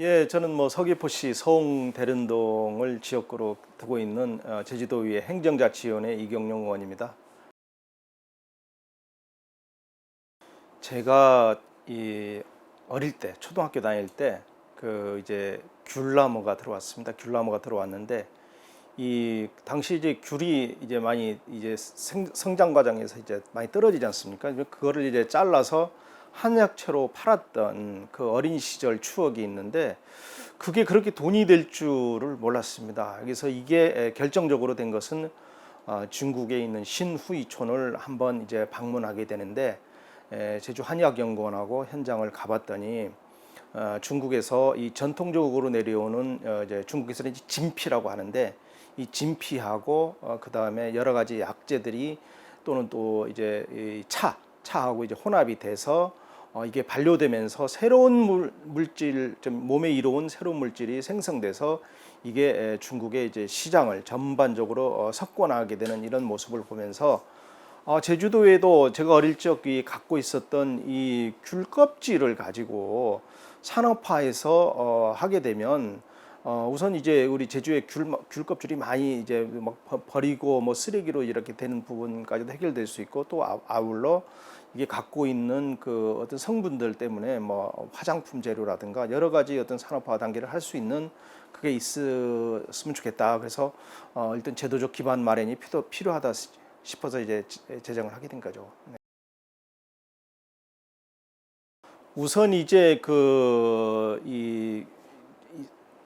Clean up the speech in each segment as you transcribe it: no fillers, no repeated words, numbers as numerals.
예, 저는 뭐 서귀포시 서홍대련동을 지역구로 두고 있는 제주도의회 행정자치위원회 이경용 의원입니다. 제가 이 어릴 때 초등학교 다닐 때 그 이제 귤나무가 들어왔습니다. 귤나무가 들어왔는데 이 당시 이제 귤이 이제 많이 이제 성장 과정에서 이제 많이 떨어지지 않습니까? 그거를 이제 잘라서 한약채로 팔았던 그 어린 시절 추억이 있는데 그게 그렇게 돈이 될 줄을 몰랐습니다. 그래서 이게 결정적으로 된 것은 중국에 있는 신후이촌을 한번 이제 방문하게 되는데 제주 한의학연구원하고 현장을 가봤더니 중국에서 이 전통적으로 내려오는 이제 중국에서는 이제 진피라고 하는데 이 진피하고 그 다음에 여러 가지 약재들이 또는 또 이제 이 차하고 이제 혼합이 돼서 이게 반려되면서 새로운 물질, 좀 몸에 이로운 새로운 물질이 생성돼서 이게 중국의 이제 시장을 전반적으로 석권하게 되는 이런 모습을 보면서 제주도에도 제가 어릴 적에 갖고 있었던 이 귤껍질을 가지고 산업화해서 하게 되면 우선 이제 우리 제주의 귤껍질이 많이 이제 막 버리고 뭐 쓰레기로 이렇게 되는 부분까지도 해결될 수 있고 또 아울러 이게 갖고 있는 그 어떤 성분들 때문에 뭐 화장품 재료라든가 여러 가지 어떤 산업화 단계를 할 수 있는 그게 있었으면 좋겠다. 그래서 일단 제도적 기반 마련이 필요하다 싶어서 이제 제정을 하게 된 거죠. 네. 우선 이제 이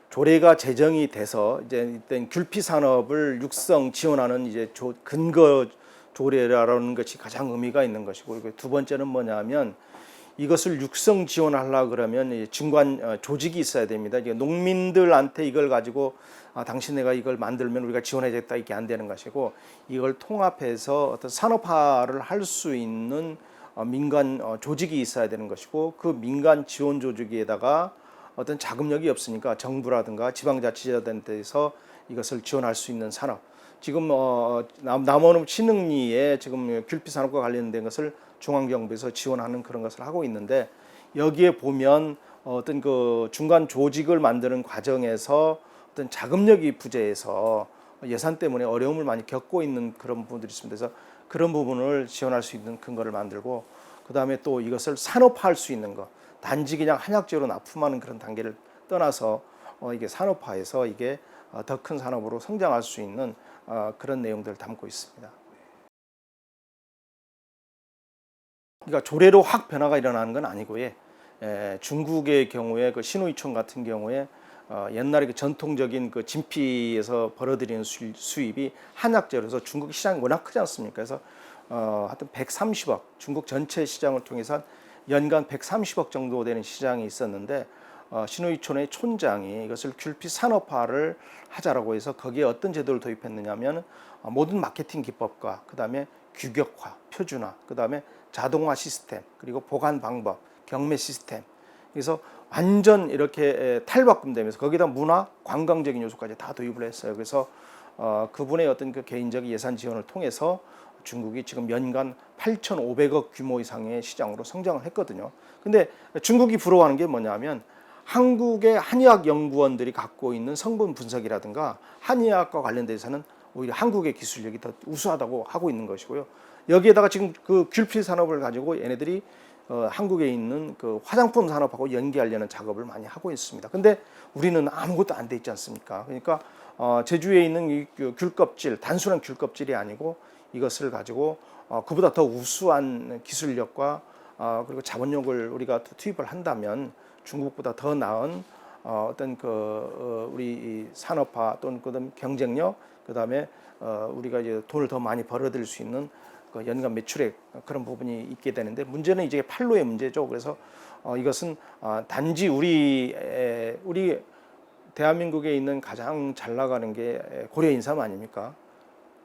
조례가 제정이 돼서 이제 일단 귤피 산업을 육성 지원하는 이제 근거 조례라는 것이 가장 의미가 있는 것이고, 그리고 두 번째는 뭐냐면 이것을 육성 지원하려 그러면 중간 조직이 있어야 됩니다. 이게 농민들한테 이걸 가지고 당신네가 이걸 만들면 우리가 지원해야겠다 이게 안 되는 것이고, 이걸 통합해서 어떤 산업화를 할 수 있는 민간 조직이 있어야 되는 것이고, 그 민간 지원 조직에다가 어떤 자금력이 없으니까 정부라든가 지방자치단체에서 이것을 지원할 수 있는 산업. 지금 남원읍 신흥리에 지금 귤피 산업과 관련된 것을 중앙정부에서 지원하는 그런 것을 하고 있는데, 여기에 보면 어떤 그 중간 조직을 만드는 과정에서 어떤 자금력이 부재해서 예산 때문에 어려움을 많이 겪고 있는 그런 부분들이 있습니다. 그래서 그런 부분을 지원할 수 있는 근거를 만들고, 그 다음에 또 이것을 산업화할 수 있는 것, 단지 그냥 한약재로 납품하는 그런 단계를 떠나서 이게 산업화해서 이게 더 큰 산업으로 성장할 수 있는 그런 내용들을 담고 있습니다. 그러니까 조례로 확 변화가 일어나는 건 아니고요. 중국의 경우에 그 신우이촌 같은 경우에 옛날에 그 전통적인 그 진피에서 벌어들이는 수입이 한약재로서 중국 시장이 워낙 크지 않습니까? 그래서 하여튼 130억, 중국 전체 시장을 통해서 연간 130억 정도 되는 시장이 있었는데, 신우이촌의 촌장이 이것을 귤피 산업화를 하자라고 해서 거기에 어떤 제도를 도입했느냐면 모든 마케팅 기법과 그다음에 규격화, 표준화, 그다음에 자동화 시스템, 그리고 보관 방법, 경매 시스템. 그래서 완전 이렇게 탈바꿈되면서 거기다 문화, 관광적인 요소까지 다 도입을 했어요. 그래서 그분의 어떤 그 개인적 예산 지원을 통해서 중국이 지금 연간 8,500억 규모 이상의 시장으로 성장을 했거든요. 근데 중국이 부러워하는 게 뭐냐면 한국의 한의학 연구원들이 갖고 있는 성분 분석이라든가 한의학과 관련돼서는 오히려 한국의 기술력이 더 우수하다고 하고 있는 것이고요. 여기에다가 지금 그 귤피 산업을 가지고 얘네들이 한국에 있는 그 화장품 산업하고 연계하려는 작업을 많이 하고 있습니다. 근데 우리는 아무것도 안 돼 있지 않습니까? 그러니까 제주에 있는 이 귤껍질, 단순한 귤껍질이 아니고 이것을 가지고 그보다 더 우수한 기술력과 그리고 자본력을 우리가 투입을 한다면 중국보다 더 나은 어떤 우리 산업화 또는 그다음 경쟁력, 그다음에 우리가 이제 돈을 더 많이 벌어들일 수 있는 그 연간 매출액 그런 부분이 있게 되는데, 문제는 이제 판로의 문제죠. 그래서 이것은 단지 우리 대한민국에 있는 가장 잘 나가는 게 고려 인삼 아닙니까?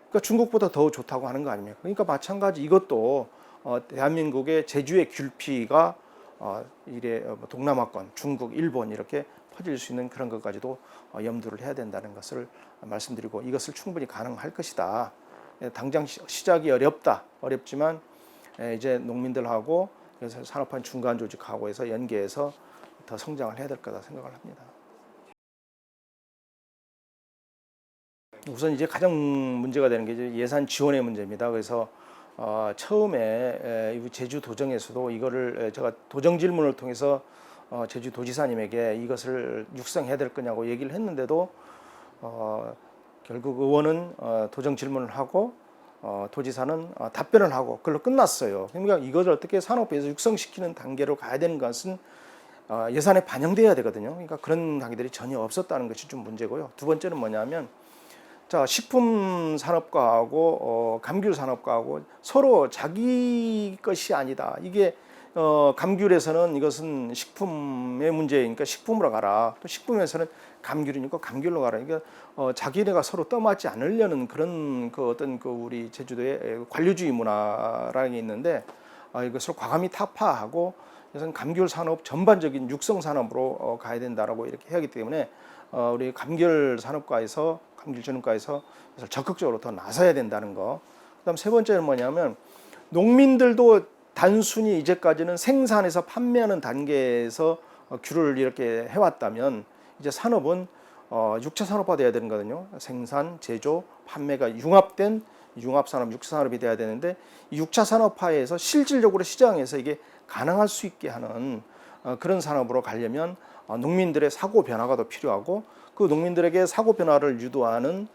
그러니까 중국보다 더 좋다고 하는 거 아닙니까? 그러니까 마찬가지 이것도 대한민국의 제주의 귤피가 이래 동남아권, 중국, 일본 이렇게 퍼질 수 있는 그런 것까지도 염두를 해야 된다는 것을 말씀드리고, 이것을 충분히 가능할 것이다. 당장 시작이 어렵지만 이제 농민들하고 그래서 산업화 중간 조직하고 해서 연계해서 더 성장을 해야 될 거다 생각을 합니다. 우선 이제 가장 문제가 되는 게 이제 예산 지원의 문제입니다. 그래서 처음에 제주 도정에서도 이거를 제가 도정 질문을 통해서 제주 도지사님에게 이것을 육성해야 될 거냐고 얘기를 했는데도 결국 의원은 도정 질문을 하고 도지사는 답변을 하고 그걸로 끝났어요. 그러니까 이것을 어떻게 산업부에서 육성시키는 단계로 가야 되는 것은 예산에 반영돼야 되거든요. 그러니까 그런 단계들이 전혀 없었다는 것이 좀 문제고요. 두 번째는 뭐냐면 자, 식품 산업과하고 감귤 산업과하고 서로 자기 것이 아니다. 이게 감귤에서는 이것은 식품의 문제니까 식품으로 가라. 또 식품에서는 감귤이니까 감귤로 가라. 그러니까 자기네가 서로 떠맞지 않으려는 그런 그 어떤 그 우리 제주도의 관료주의 문화라는 게 있는데 이것을 과감히 타파하고 그래서 감귤 산업 전반적인 육성 산업으로 가야 된다라고 이렇게 해야 하기 때문에 우리 감귤 산업과에서 감귤 전문가에서 적극적으로 더 나서야 된다는 거. 그다음 세 번째는 뭐냐면 농민들도 단순히 이제까지는 생산해서 판매하는 단계에서 귤을 이렇게 해왔다면 이제 산업은 6차 산업화돼야 되는 거거든요. 생산, 제조, 판매가 융합된 융합산업, 6차 산업이 돼야 되는데 이 6차 산업화에서 실질적으로 시장에서 이게 가능할 수 있게 하는 그런 산업으로 가려면 농민들의 사고 변화가 더 필요하고 그 농민들에게 사고 변화를 유도하는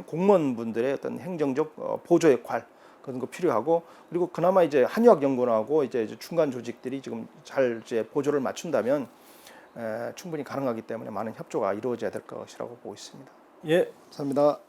공무원분들의 어떤 행정적 보조 역할 그런 거 필요하고 그리고 그나마 이제 한의학연구원하고 이제 중간 조직들이 지금 잘 이제 보조를 맞춘다면 충분히 가능하기 때문에 많은 협조가 이루어져야 될 것이라고 보고 있습니다. 예, 감사합니다.